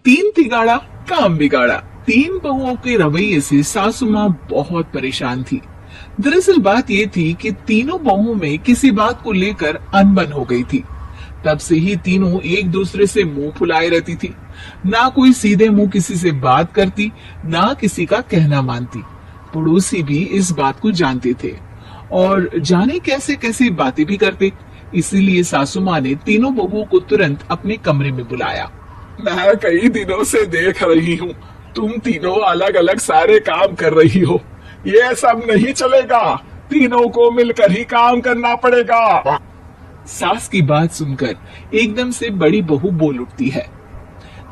तीन तिगाड़ा काम बिगाड़ा। तीन बहुओं के रवैये से सासू माँ बहुत परेशान थी। दरअसल बात ये थी कि तीनों बहुओं में किसी बात को लेकर अनबन हो गई थी। तब से ही तीनों एक दूसरे से मुंह फुलाए रहती थी। ना कोई सीधे मुंह किसी से बात करती, ना किसी का कहना मानती। पड़ोसी भी इस बात को जानते थे और जाने कैसे कैसे बातें भी करते। इसीलिए सासू माँ ने तीनों बहुओं को तुरंत अपने कमरे में बुलाया। मैं कई दिनों से देख रही हूँ, तुम तीनों अलग अलग सारे काम कर रही हो। ये सब नहीं चलेगा, तीनों को मिलकर ही काम करना पड़ेगा। सास की बात सुनकर एकदम से बड़ी बहू बोल उठती है।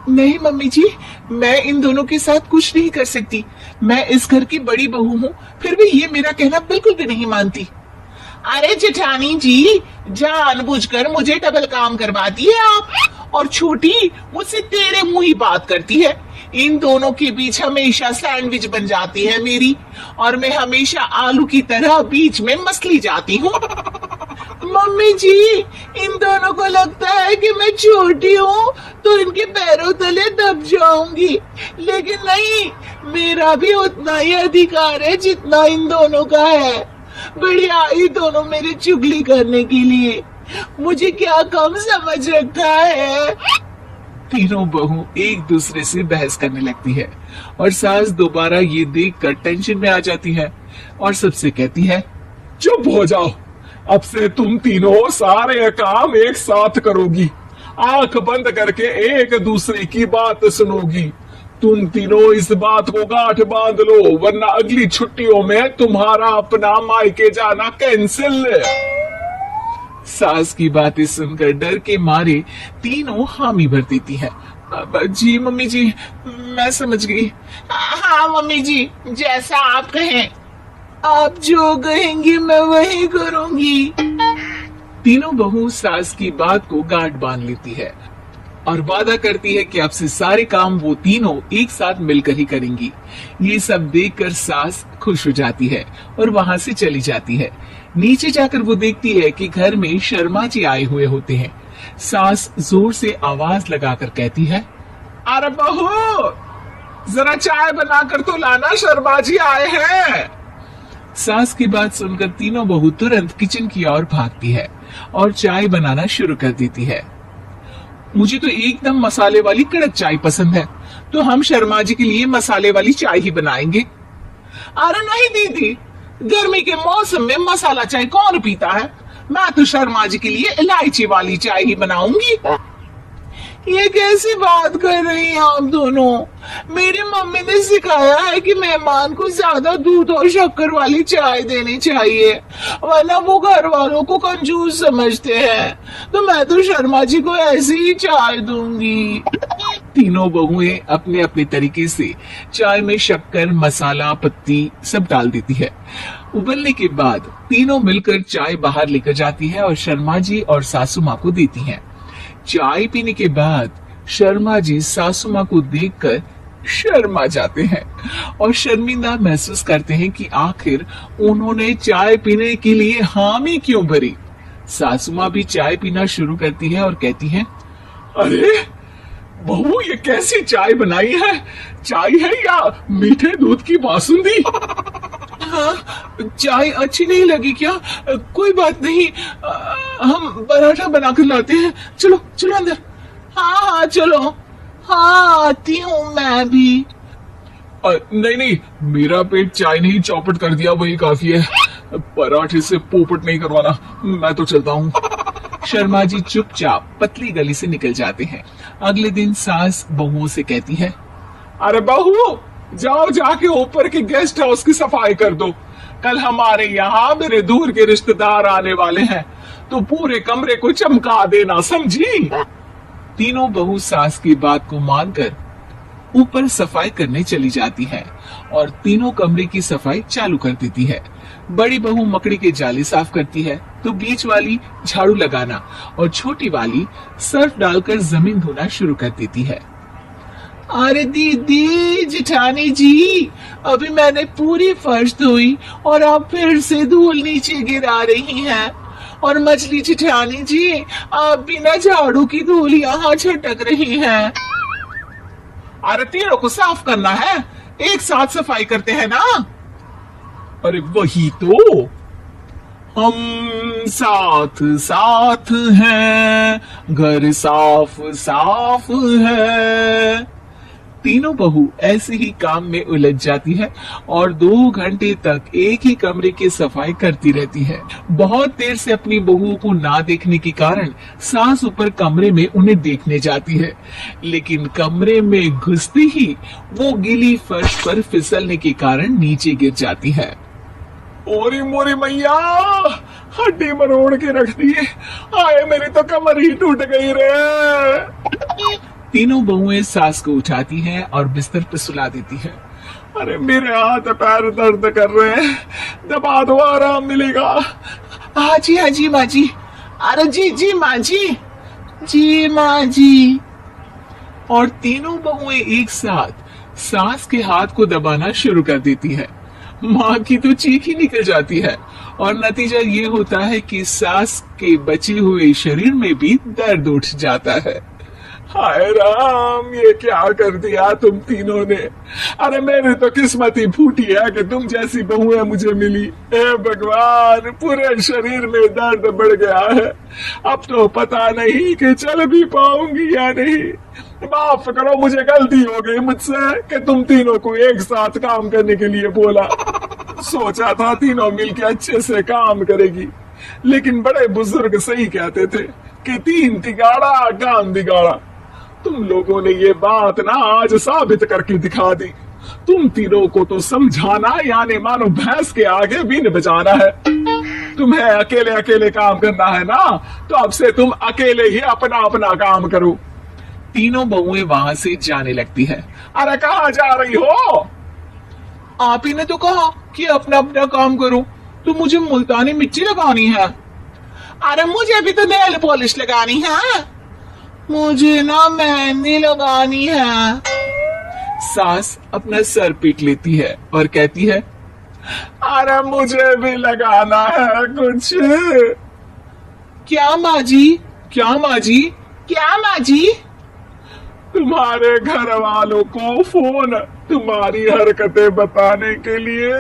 नहीं मम्मी जी, मैं इन दोनों के साथ कुछ नहीं कर सकती। मैं इस घर की बड़ी बहू हूँ, फिर भी ये मेरा कहना बिल्कुल भी नहीं मानती। अरे जेठानी जी, जानबूझकर मुझे डबल काम करवाती है आप, और छोटी मुझसे तेरे मुंह ही बात करती है। इन दोनों के बीच हमेशा सैंडविच बन जाती है मेरी, और मैं हमेशा आलू की तरह बीच में मसली जाती हूँ। मम्मी जी, इन दोनों को लगता है कि मैं छोटी हूँ तो इनके पैरों तले दब जाऊंगी, लेकिन नहीं, मेरा भी उतना ही अधिकार है जितना इन दोनों का है। बढ़िया, ये दोनों मेरी चुगली करने के लिए मुझे क्या कम समझ रखा है। तीनों बहू एक दूसरे से बहस करने लगती है और सास दोबारा ये देखकर टेंशन में आ जाती है और सबसे कहती है, चुप हो जाओ, अब से तुम तीनों सारे काम एक साथ करोगी। आंख बंद करके एक दूसरे की बात सुनोगी। तुम तीनों इस बात को गांठ बांध लो, वरना अगली छुट्टियों में तुम्हारा अपना मायके जाना कैंसिल। सास की बातें सुनकर डर के मारे तीनों हामी भर देती है। जी मम्मी जी, मैं समझ गई। हाँ मम्मी जी, जैसा आप कहें। आप जो कहेंगी मैं वही करूंगी। तीनों बहू सास की बात को गांठ बांध लेती है और वादा करती है कि अब से सारे काम वो तीनों एक साथ मिलकर ही करेंगी। ये सब देखकर सास खुश हो जाती है और वहां से चली जाती है। नीचे जाकर वो देखती है कि घर में शर्मा जी आए हुए होते हैं। सास जोर से आवाज लगाकर कहती है, अरे बहू, जरा चाय बनाकर तो लाना, शर्मा जी आए हैं। सास की बात सुनकर तीनों बहू तुरंत किचन की ओर भागती है और चाय बनाना शुरू कर देती है। मुझे तो एकदम मसाले वाली कड़क चाय पसंद है, तो हम शर्मा जी के लिए मसाले वाली चाय ही बनाएंगे। अरे नहीं दीदी, गर्मी के मौसम में मसाला चाय कौन पीता है? मैं तो शर्मा जी के लिए इलायची वाली चाय ही बनाऊंगी। ये कैसी बात कर रही हैं आप दोनों? मेरी मम्मी ने सिखाया है कि मेहमान को ज्यादा दूध और शक्कर वाली चाय देनी चाहिए, वरना वो घर वालों को कंजूस समझते हैं। तो मैं तो शर्मा जी को ऐसी ही चाय दूंगी। तीनों बहुएं अपने अपने तरीके से चाय में शक्कर, मसाला, पत्ती सब डाल देती है। उबलने के बाद तीनों मिलकर चाय बाहर लेकर जाती है और शर्मा जी और सासू माँ को देती है। चाय पीने के बाद शर्मा जी सासू माँ को देखकर शर्मा जाते हैं और शर्मिंदा महसूस करते हैं कि आखिर उन्होंने चाय पीने के लिए हामी क्यों भरी। सासू माँ भी चाय पीना शुरू करती है और कहती है, अरे बहू, ये कैसी चाय बनाई है? चाय है या मीठे दूध की बासुंदी? हाँ, चाय अच्छी नहीं लगी क्या? कोई बात नहीं, हम पराठा बनाकर लाते हैं। चलो चलो अंदर। हाँ हाँ चलो। हाँ आती हूँ मैं भी। नहीं नहीं, मेरा पेट चाय ने ही चौपट कर दिया, वही काफी है। पराठे से पोपट नहीं करवाना, मैं तो चलता हूँ। शर्मा जी चुपचाप पतली गली से निकल जाते हैं। अगले दिन सास बहुओं से कहती है, अरे बहू, जाओ जाके ऊपर के गेस्ट हाउस की सफाई कर दो। कल हमारे यहाँ मेरे दूर के रिश्तेदार आने वाले हैं, तो पूरे कमरे को चमका देना, समझी? तीनों बहू सास की बात को मानकर ऊपर सफाई करने चली जाती है और तीनों कमरे की सफाई चालू कर देती है। बड़ी बहू मकड़ी के जाले साफ करती है, तो बीच वाली झाड़ू लगाना और छोटी वाली सर्फ डालकर जमीन धोना शुरू कर देती है। अरे दीदी, जेठानी जी, अभी मैंने पूरी फर्श धोई और आप फिर से धूल नीचे गिरा रही हैं। और मछली जेठानी जी, आप बिना झाड़ू की धूल यहाँ छटक रही हैं। अरे तीनों को साफ करना है, एक साथ सफाई करते हैं ना। अरे वही तो, हम साथ साथ हैं, घर साफ साफ है। तीनों बहू ऐसे ही काम में उलझ जाती है और 2 घंटे तक एक ही कमरे की सफाई करती रहती है। बहुत देर से अपनी बहुओं को ना देखने के कारण सास ऊपर कमरे में उन्हें देखने जाती है, लेकिन कमरे में घुसते ही वो गीली फर्श पर फिसलने के कारण नीचे गिर जाती है। ओरी मोरी मैया, हड्डी मरोड़ के रख दी। आए मेरी तो कमर ही टूट गई रे। तीनों बहुएं सास को उठाती हैं और बिस्तर पर सुला देती है। अरे मेरे हाथ पैर दर्द कर रहे हैं, दबा दो आराम मिलेगा। हाँ जी माँ जी। अरे जी माँ जी माँ जी। और तीनों बहुएं एक साथ सास के हाथ को दबाना शुरू कर देती है। माँ की तो चीख ही निकल जाती है और नतीजा ये होता है कि सास के बचे हुए शरीर में भी दर्द उठ जाता है। हाय राम, ये क्या कर दिया तुम तीनों ने। अरे मेरी तो किस्मत ही फूटी है कि तुम जैसी बहुएं मुझे मिली। हे भगवान, पूरे शरीर में दर्द बढ़ गया है। अब तो पता नहीं कि चल भी पाऊंगी या नहीं। माफ करो, मुझे गलती हो गई मुझसे कि तुम तीनों को एक साथ काम करने के लिए बोला। सोचा था तीनों मिलके अच्छे से काम करेगी, लेकिन बड़े बुजुर्ग सही कहते थे कि 3 तिगाड़ा काम बिगाड़ा। तुम लोगों ने ये बात ना आज साबित करके दिखा दी। तुम तीनों को तो समझाना यानी मानो भैंस के आगे बीन बजाना है। तुम्हें अकेले अकेले काम करना है ना, तो अब से तुम अकेले ही अपना अपना काम करो। तीनों बहुएं वहां से जाने लगती है। अरे कहाँ जा रही हो? आप ही ने तो कहा कि अपना अपना काम करो, तो मुझे मुल्तानी मिट्टी लगानी है। अरे मुझे भी तो नेल पॉलिश लगानी है। मुझे ना मेहंदी लगानी है। सास अपना सर पीट लेती है और कहती है, अरे मुझे भी लगाना है कुछ। क्या माँ जी? क्या माँ जी? क्या माँ जी? तुम्हारे घर वालों को फोन तुम्हारी हरकतें बताने के लिए।